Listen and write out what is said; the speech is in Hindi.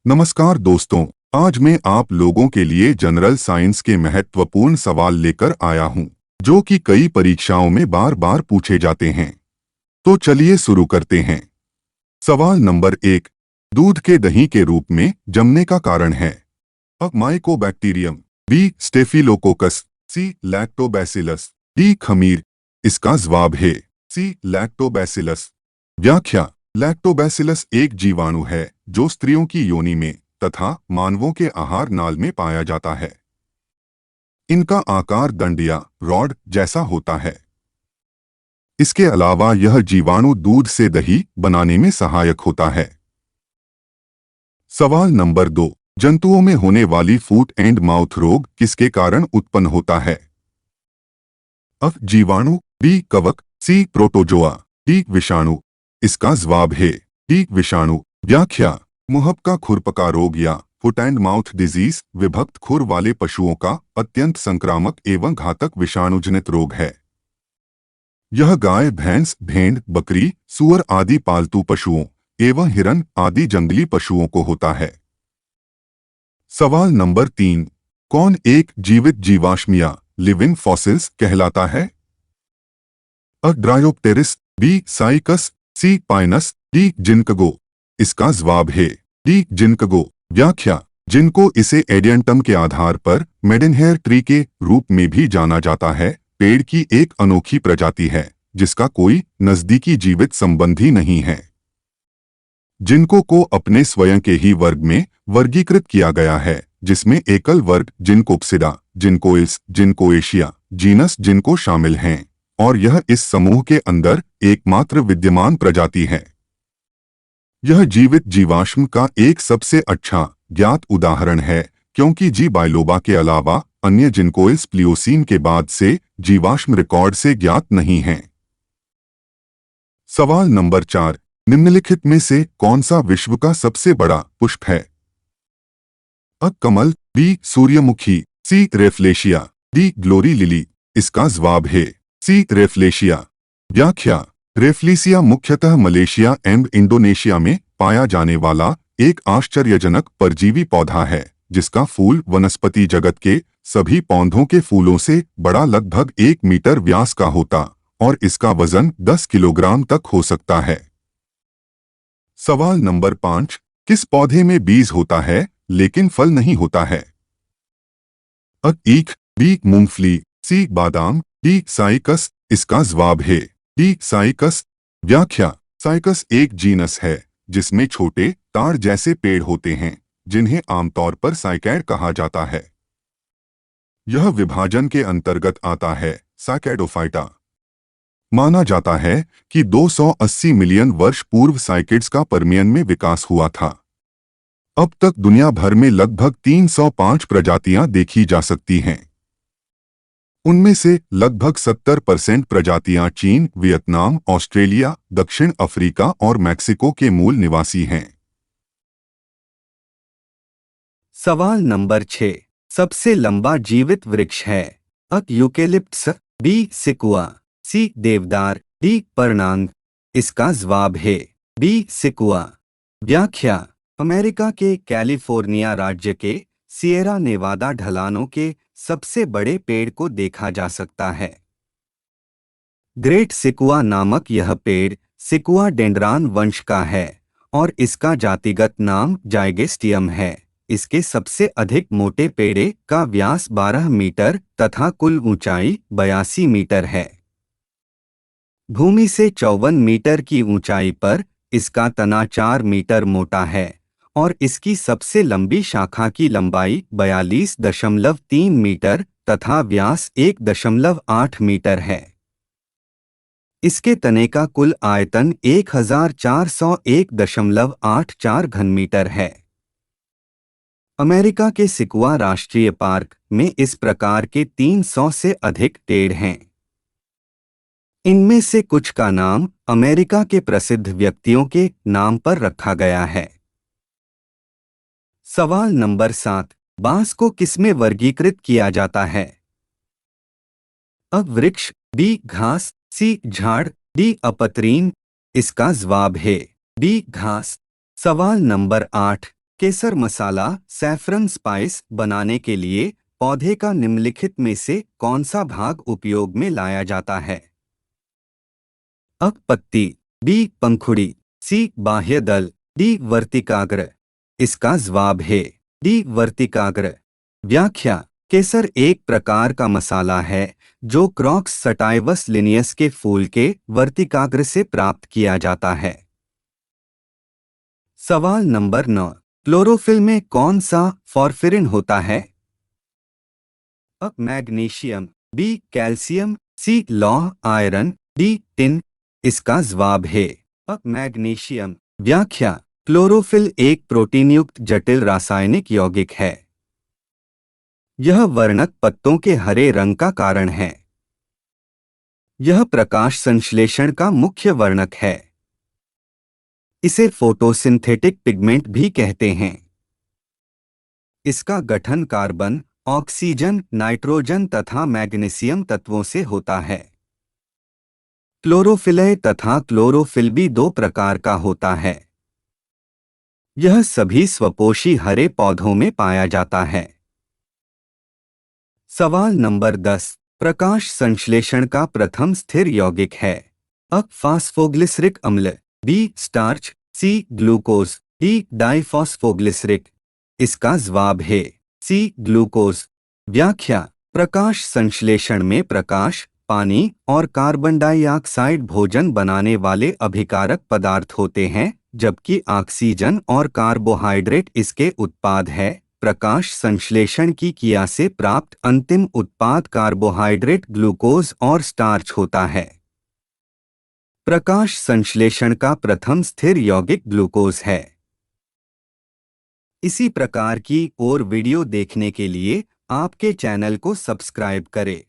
नमस्कार दोस्तों, आज मैं आप लोगों के लिए जनरल साइंस के महत्वपूर्ण सवाल लेकर आया हूं, जो कि कई परीक्षाओं में बार बार पूछे जाते हैं। तो चलिए शुरू करते हैं। सवाल नंबर 1, दूध के दही के रूप में जमने का कारण है? अ माइकोबैक्टीरियम, बी स्टेफिलोकोकस, सी लैक्टोबैसिलस, डी खमीर। इसका जवाब है सी लैक्टोबैसिलस। व्याख्या: लैक्टोबैसिलस एक जीवाणु है जो स्त्रियों की योनि में तथा मानवों के आहार नाल में पाया जाता है। इनका आकार दंड या रॉड जैसा होता है। इसके अलावा यह जीवाणु दूध से दही बनाने में सहायक होता है। सवाल नंबर 2, जंतुओं में होने वाली फूट एंड माउथ रोग किसके कारण उत्पन्न होता है? अ जीवाणु, बी कवक, सी प्रोटोजोआ, डी विषाणु। इसका जवाब है डी विषाणु। व्याख्या: मुंह का खुरपका रोग या फुट एंड माउथ डिजीज विभक्त खुर वाले पशुओं का अत्यंत संक्रामक एवं घातक विषाणुजनित रोग है। यह गाय, भैंस, भेड़, बकरी, सूअर आदि पालतू पशुओं एवं हिरन आदि जंगली पशुओं को होता है। सवाल नंबर 3, कौन एक जीवित जीवाश्म या लिविंग फॉसिल्स कहलाता है? अ ड्रायोप्टेरिस, बी साइकस, सी पाइनस, डी जिनकगो। इसका जवाब है डी जिनकगो। व्याख्या: जिनको इसे एडियंटम के आधार पर मेडेनहेयर ट्री के रूप में भी जाना जाता है, पेड़ की एक अनोखी प्रजाति है जिसका कोई नजदीकी जीवित संबंधी नहीं है। जिनको को अपने स्वयं के ही वर्ग में वर्गीकृत किया गया है, जिसमें एकल वर्ग जिनकोप्सिडा, जिनकोइल्स, जिनकोएशिया, जीनस जिनको शामिल हैं, और यह इस समूह के अंदर एकमात्र विद्यमान प्रजाति है। यह जीवित जीवाश्म का एक सबसे अच्छा ज्ञात उदाहरण है, क्योंकि जी बाइलोबा के अलावा अन्य जिनकोइल्स प्लियोसीन के बाद से जीवाश्म रिकॉर्ड से ज्ञात नहीं हैं। सवाल नंबर 4, निम्नलिखित में से कौन सा विश्व का सबसे बड़ा पुष्प है? अ कमल, बी सूर्यमुखी, सी रेफ्लेशिया, डी ग्लोरी लिली। इसका जवाब है सी रेफ्लेशिया। व्याख्या: रेफ्लेशिया मुख्यतः मलेशिया एवं इंडोनेशिया में पाया जाने वाला एक आश्चर्यजनक परजीवी पौधा है, जिसका फूल वनस्पति जगत के सभी पौधों के फूलों से बड़ा, लगभग 1 मीटर व्यास का होता, और इसका वजन 10 किलोग्राम तक हो सकता है। सवाल नंबर 5, किस पौधे में बीज होता है लेकिन फल नहीं होता है? अ ईख, बी मूंगफली, सी बादाम, डी साइकस। इसका जवाब है डी साइकस। व्याख्या: साइकस एक जीनस है जिसमें छोटे ताड़ जैसे पेड़ होते हैं, जिन्हें आमतौर पर साइकैड कहा जाता है। यह विभाजन के अंतर्गत आता है साइकैडोफाइटा। माना जाता है कि 280 मिलियन वर्ष पूर्व साइकिड्स का पर्मियन में विकास हुआ था। अब तक दुनिया भर में लगभग 305 प्रजातियां देखी जा सकती हैं। उनमें से लगभग 70% प्रजातियां चीन, वियतनाम, ऑस्ट्रेलिया, दक्षिण अफ्रीका और मैक्सिको के मूल निवासी हैं। सवाल नंबर 6, सबसे लंबा जीवित वृक्ष है? अ यूकेलिप्टस, बी सिकुआ, सी देवदार, डी परनांग। इसका जवाब है बी सिकुआ। व्याख्या: अमेरिका के कैलिफोर्निया राज्य के सिएरा नेवादा ढलानों के सबसे बड़े पेड़ को देखा जा सकता है। ग्रेट सिकुआ नामक यह पेड़ सिकुआ डेंड्रान वंश का है और इसका जातिगत नाम जाइगेस्टियम है। इसके सबसे अधिक मोटे पेड़े का व्यास 12 मीटर तथा कुल ऊंचाई 82 मीटर है। भूमि से 54 मीटर की ऊंचाई पर इसका तना 4 मीटर मोटा है और इसकी सबसे लंबी शाखा की लंबाई 42.3 मीटर तथा व्यास 1.8 मीटर है। इसके तने का कुल आयतन 1401.84 घनमीटर है। अमेरिका के सिकुआ राष्ट्रीय पार्क में इस प्रकार के 300 से अधिक पेड़ हैं। इनमें से कुछ का नाम अमेरिका के प्रसिद्ध व्यक्तियों के नाम पर रखा गया है। सवाल नंबर 7, बांस को किसमें वर्गीकृत किया जाता है? अ वृक्ष, बी घास, सी झाड़, डी अपतरीन। इसका जवाब है डी घास। सवाल नंबर 8, केसर मसाला सैफरन स्पाइस बनाने के लिए पौधे का निम्नलिखित में से कौन सा भाग उपयोग में लाया जाता है? अ. पत्ती, बी. पंखुड़ी, सी. बाह्य दल, डी. वर्तिकाग्र। इसका जवाब है डी. वर्तिकाग्र। व्याख्या: केसर एक प्रकार का मसाला है जो क्रॉक्स सटाइवस लिनियस के फूल के वर्तिकाग्र से प्राप्त किया जाता है। सवाल नंबर 9। क्लोरोफिल में कौन सा फॉस्फोरिन होता है? अ. Magnesium, B. Calcium, C. लौह आयरन, डी. टिन। इसका जवाब है अ. मैग्नीशियम। व्याख्या: क्लोरोफिल एक प्रोटीनयुक्त जटिल रासायनिक यौगिक है। यह वर्णक पत्तों के हरे रंग का कारण है। यह प्रकाश संश्लेषण का मुख्य वर्णक है। इसे फोटोसिंथेटिक पिगमेंट भी कहते हैं। इसका गठन कार्बन, ऑक्सीजन, नाइट्रोजन तथा मैग्नीशियम तत्वों से होता है। क्लोरोफिल तथा क्लोरोफिल भी दो प्रकार का होता है। यह सभी स्वपोषी हरे पौधों में पाया जाता है। सवाल नंबर 10। प्रकाश संश्लेषण का प्रथम स्थिर यौगिक है? अ. फास्फोग्लिसरिक अम्ल, B. Starch, C. Glucose, D. Diphosphoglyceric. इसका जवाब है सी. ग्लूकोज। व्याख्या: प्रकाश संश्लेषण में प्रकाश, पानी और कार्बन डाइऑक्साइड भोजन बनाने वाले अभिकारक पदार्थ होते हैं, जबकि ऑक्सीजन और कार्बोहाइड्रेट इसके उत्पाद है। प्रकाश संश्लेषण की क्रिया से प्राप्त अंतिम उत्पाद कार्बोहाइड्रेट, ग्लूकोज और स्टार्च होता है। प्रकाश संश्लेषण का प्रथम स्थिर यौगिक ग्लूकोज है। इसी प्रकार की और वीडियो देखने के लिए आपके चैनल को सब्सक्राइब करें।